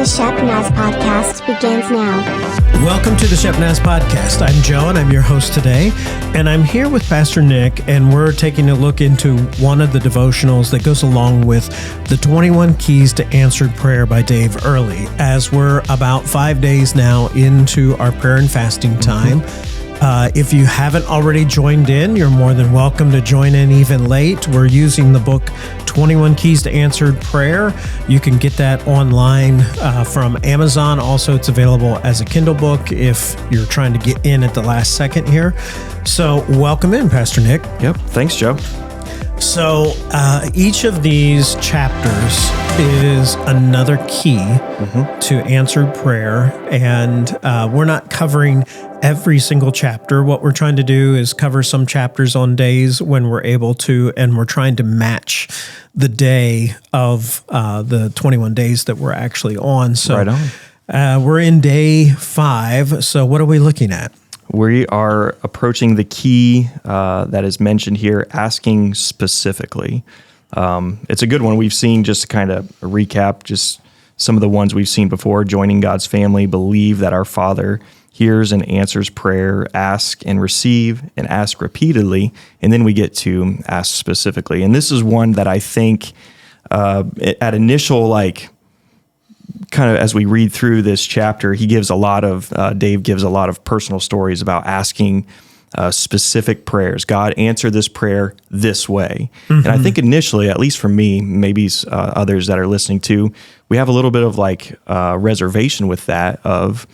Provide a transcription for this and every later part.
The Shepnaz Podcast begins now. Welcome to the Shepnaz Podcast. I'm Joe, and I'm your host today. And I'm here with Pastor Nick, and we're taking a look into one of the devotionals that goes along with the 21 Keys to Answered Prayer by Dave Earley, as we're about 5 days now into our prayer and fasting time. If you haven't already joined in, you're more than welcome to join in even late. We're using the book 21 Keys to Answered Prayer. You can get that online from Amazon. Also, it's available as a Kindle book if you're trying to get in at the last second here. So welcome in, Pastor Nick. Yep. Thanks, Joe. So each of these chapters is another key to answered prayer. And we're not covering every single chapter. What we're trying to do is cover some chapters on days when we're able to, and we're trying to match the day of the 21 days that we're actually on. So right on. We're in day 5. So what are we looking at? We are approaching the key that is mentioned here, asking specifically. It's a good one. We've seen, just to kind of recap, just some of the ones we've seen before: joining God's family, believe that our Father hears and answers prayer, ask and receive, and ask repeatedly. And then we get to ask specifically. And this is one that I think at initial, kind of as we read through this chapter, Dave gives a lot of personal stories about asking specific prayers. God, answer this prayer this way. And I think initially, at least for me, maybe others that are listening too, we have a little bit of reservation with that of,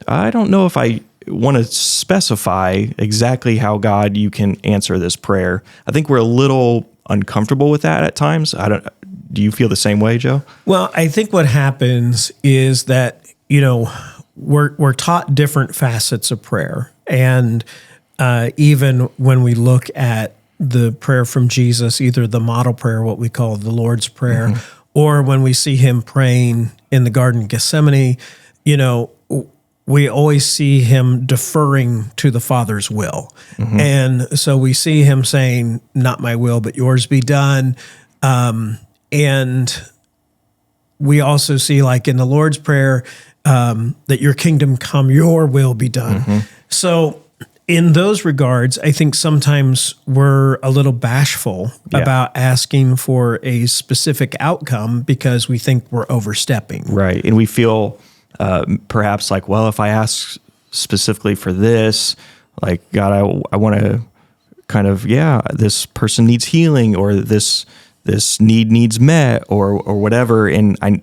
I don't know if I want to specify exactly how, God, you can answer this prayer. I think we're a little uncomfortable with that at times. Do you feel the same way, Joe? Well, I think what happens is that, we're taught different facets of prayer. And even when we look at the prayer from Jesus, either the model prayer, what we call the Lord's Prayer, or when we see him praying in the Garden of Gethsemane, we always see him deferring to the Father's will. And so we see him saying, not my will, but yours be done. And we also see, in the Lord's Prayer, that your kingdom come, your will be done. So in those regards, I think sometimes we're a little bashful about asking for a specific outcome because we think we're overstepping. Right. And we feel perhaps if I ask specifically for this, God, I want to kind of, this person needs healing, or this need needs met, or whatever, and I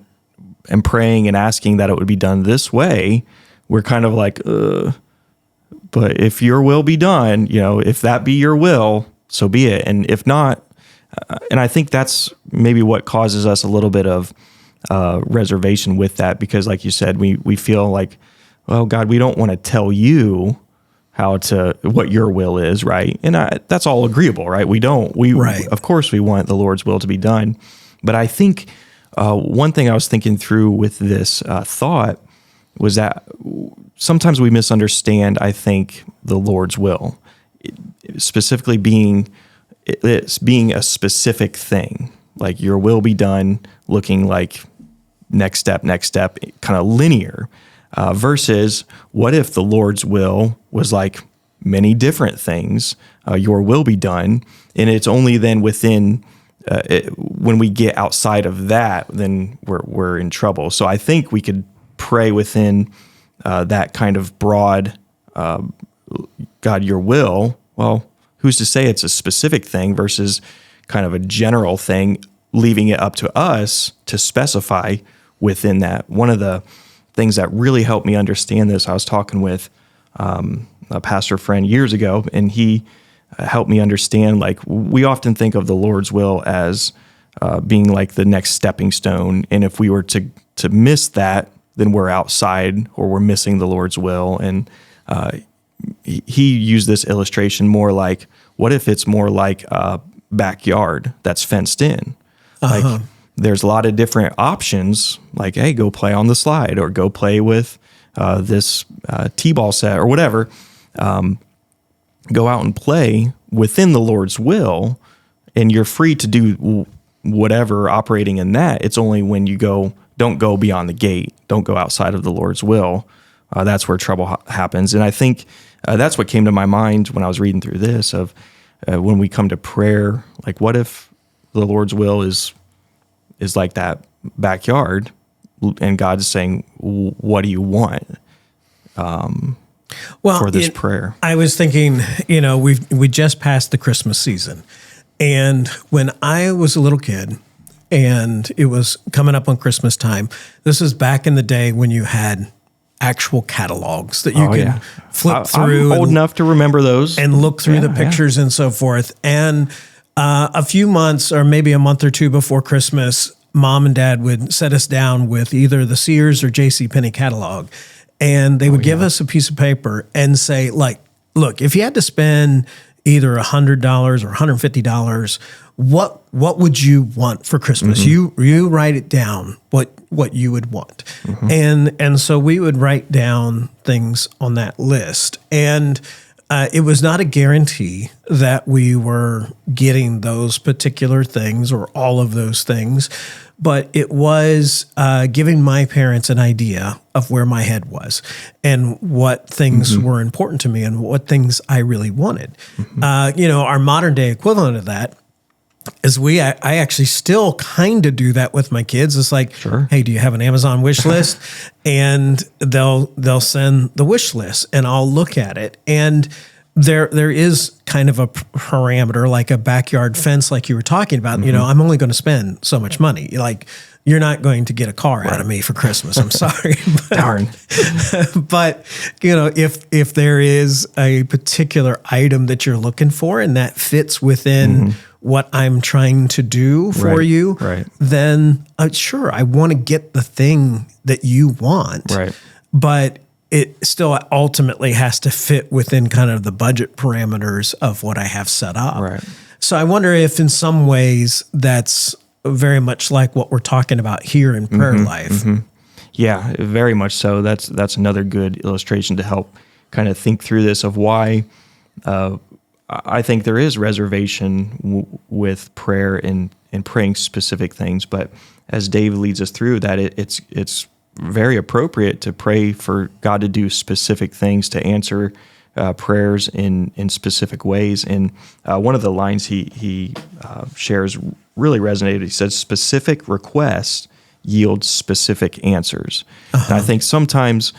am praying and asking that it would be done this way. We're kind of but if your will be done, if that be your will, so be it. And if not, and I think that's maybe what causes us a little bit of reservation with that, because like you said, we feel like, well, God, we don't want to tell you what your will is, right? And that's all agreeable, right? Of course we want the Lord's will to be done. But I think one thing I was thinking through with this thought was that sometimes we misunderstand, I think, the Lord's will, specifically being a specific thing, like your will be done, looking like next step, kind of linear. Versus, what if the Lord's will was like many different things? Your will be done, and it's only then within when we get outside of that, then we're in trouble. So I think we could pray within that kind of broad, God, your will. Well, who's to say it's a specific thing versus kind of a general thing, leaving it up to us to specify within that. One of the things that really helped me understand this, I was talking with a pastor friend years ago, and he helped me understand, we often think of the Lord's will as being like the next stepping stone. And if we were to miss that, then we're outside, or we're missing the Lord's will. And he used this illustration more like, what if it's more like a backyard that's fenced in? There's a lot of different options, like, hey, go play on the slide, or go play with this T-ball set, or whatever. Go out and play within the Lord's will, and you're free to do whatever operating in that. It's only when you go don't go beyond the gate. Don't go outside of the Lord's will. That's where trouble happens. And I think that's what came to my mind when I was reading through this of when we come to prayer, like what if the Lord's will is like that backyard and God's saying, what do you want for this prayer? I was thinking, we just passed the Christmas season. And when I was a little kid and it was coming up on Christmas time, this is back in the day when you had actual catalogs that you could flip through. I'm old enough to remember those. And look through the pictures and so forth. And a few months or maybe a month or two before Christmas, Mom and Dad would set us down with either the Sears or JCPenney catalog. And they would give us a piece of paper and say, like, look, if you had to spend either $100 or $150, what would you want for Christmas? Mm-hmm. You write it down, what you would want. Mm-hmm. And so we would write down things on that list. And it was not a guarantee that we were getting those particular things or all of those things, but it was giving my parents an idea of where my head was and what things were important to me and what things I really wanted. Mm-hmm. Our modern day equivalent of that is I actually still kind of do that with my kids. It's like, hey, do you have an Amazon wish list? And they'll send the wish list and I'll look at it. And there is kind of a parameter, like a backyard fence, like you were talking about. Mm-hmm. I'm only going to spend so much money. Like, you're not going to get a car out of me for Christmas. I'm sorry. Darn. But, if there is a particular item that you're looking for and that fits within what I'm trying to do for you, then sure, I want to get the thing that you want. Right. But it still ultimately has to fit within kind of the budget parameters of what I have set up. Right. So I wonder if in some ways that's very much like what we're talking about here in prayer life. Mm-hmm. Yeah, very much so. That's another good illustration to help kind of think through this of why I think there is reservation with prayer and praying specific things. But as Dave leads us through that, it's very appropriate to pray for God to do specific things, to answer prayers in specific ways. And one of the lines he shares really resonated. He said, specific requests yield specific answers. And I think sometimes,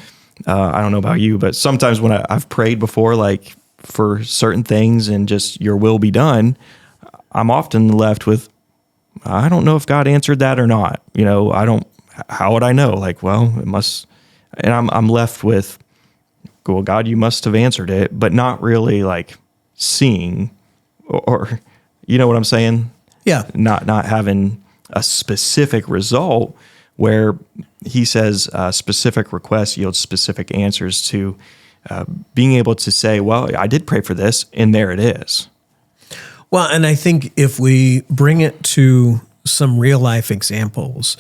I don't know about you, but sometimes when I've prayed before, like for certain things and just your will be done, I'm often left with, I don't know if God answered that or not. How would I know? Like, well, it must, and I'm left with, well, God, you must have answered it, but not really like seeing or you know what I'm saying? Yeah. Not having a specific result where he says specific requests yield specific answers to being able to say, well, I did pray for this and there it is. Well, and I think if we bring it to some real life examples,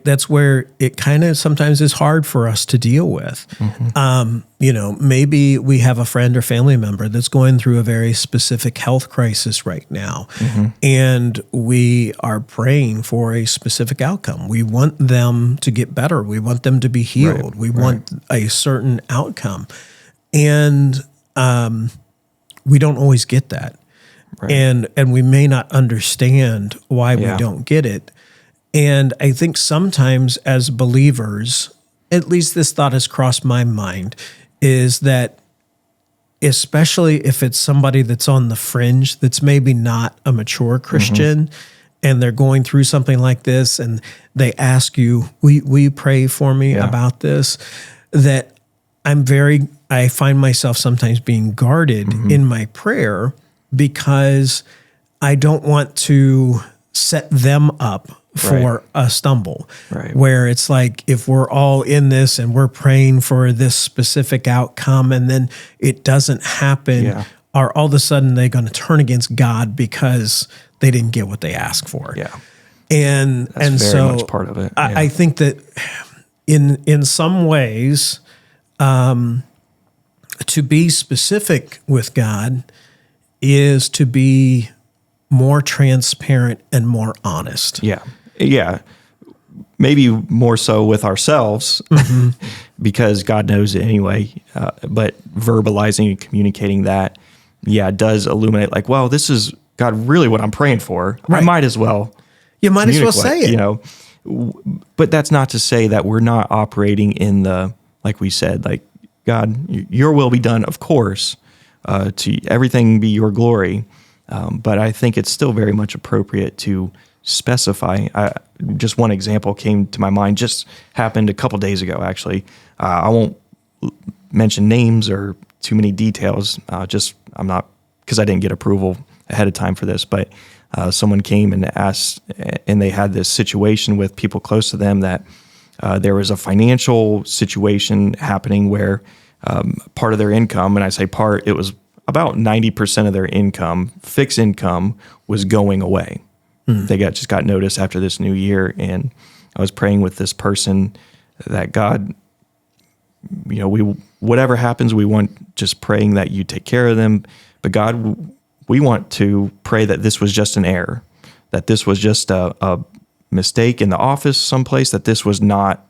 that's where it kind of sometimes is hard for us to deal with. Mm-hmm. Maybe we have a friend or family member that's going through a very specific health crisis right now, and we are praying for a specific outcome. We want them to get better. We want them to be healed. We want a certain outcome, and we don't always get that, and we may not understand why we don't get it. And I think sometimes as believers, at least this thought has crossed my mind, is that especially if it's somebody that's on the fringe, that's maybe not a mature Christian, and they're going through something like this, and they ask you, will you pray for me about this? That I find myself sometimes being guarded in my prayer because I don't want to set them up for a stumble, where it's like, if we're all in this and we're praying for this specific outcome and then it doesn't happen, are all of a sudden they going to turn against God because they didn't get what they asked for? Yeah. And That's very much part of it. I think that in some ways, to be specific with God is to be more transparent and more honest. Yeah. maybe more so with ourselves because God knows it anyway. But verbalizing and communicating that, does illuminate like, well, this is God really what I'm praying for. Right. I might as well. You might as well say it. You know, but that's not to say that we're not operating in the, like we said, like, God, your will be done, of course, to everything be your glory. But I think it's still very much appropriate to specify. Just one example came to my mind, just happened a couple days ago, actually. I won't mention names or too many details. I'm not, because I didn't get approval ahead of time for this, but someone came and asked, and they had this situation with people close to them that there was a financial situation happening where part of their income, and I say part, it was about 90% of their income, fixed income, was going away. They just got notice after this new year, and I was praying with this person that God, whatever happens, we want just praying that you take care of them. But God, we want to pray that this was just an error, that this was just a mistake in the office someplace, that this was not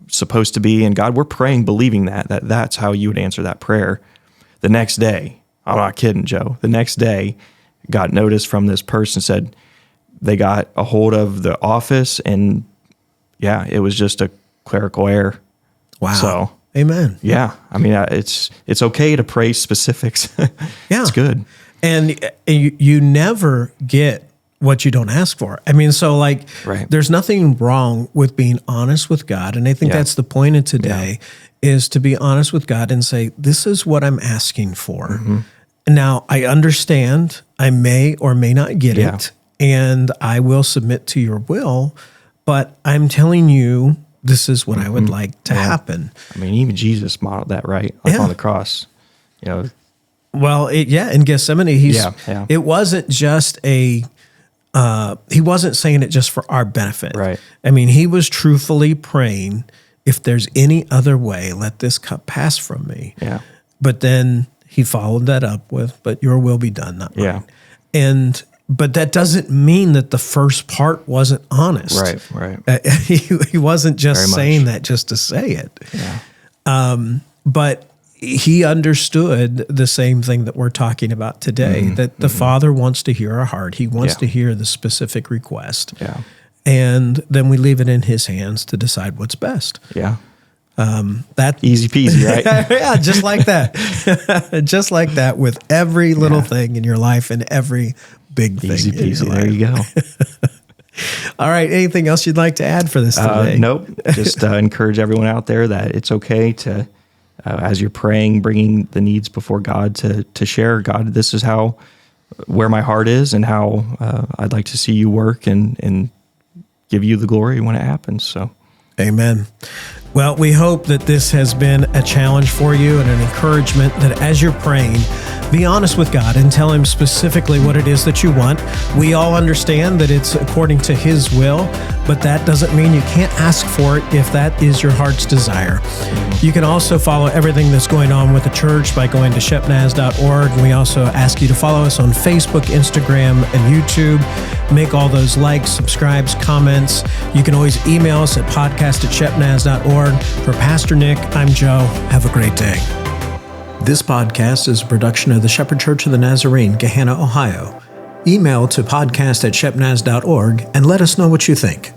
supposed to be. And God, we're praying, believing that's how you would answer that prayer. The next day, I'm not kidding, Joe, the next day, got notice from this person, said they got a hold of the office, and it was just a clerical error. Wow. So, amen. Yeah. I mean, it's okay to pray specifics. It's good. And you never get what you don't ask for. I mean, so like, There's nothing wrong with being honest with God. And I think that's the point of today is to be honest with God and say, this is what I'm asking for. Mm-hmm. Now, I understand I may or may not get it, and I will submit to your will, but I'm telling you, this is what I would like to happen. I mean, even Jesus modeled that, right? Like on the cross, Well, in Gethsemane, it wasn't just he wasn't saying it just for our benefit. Right. I mean, he was truthfully praying, if there's any other way, let this cup pass from me. Yeah. But then he followed that up with, but your will be done, not mine. But that doesn't mean that the first part wasn't honest. Right. He wasn't just saying that just to say it. Yeah. But he understood the same thing that we're talking about today, that the Father wants to hear our heart. He wants to hear the specific request. Yeah. And then we leave it in his hands to decide what's best. Yeah. That easy peasy, right? Yeah, just like that. Just like that with every little thing in your life and every big thing. Easy peasy. There you go. All right. Anything else you'd like to add for this today? Nope. Just encourage everyone out there that it's okay to, as you're praying, bringing the needs before God, to share, God, this is where my heart is and how I'd like to see you work and give you the glory when it happens. So, amen. Well, we hope that this has been a challenge for you and an encouragement that as you're praying, be honest with God and tell him specifically what it is that you want. We all understand that it's according to his will, but that doesn't mean you can't ask for it if that is your heart's desire. You can also follow everything that's going on with the church by going to shepnaz.org. And we also ask you to follow us on Facebook, Instagram, and YouTube. Make all those likes, subscribes, comments. You can always email us at podcast@shepnaz.org. For Pastor Nick, I'm Joe. Have a great day. This podcast is a production of the Shepherd Church of the Nazarene, Gahanna, Ohio. Email to podcast@shepnaz.org and let us know what you think.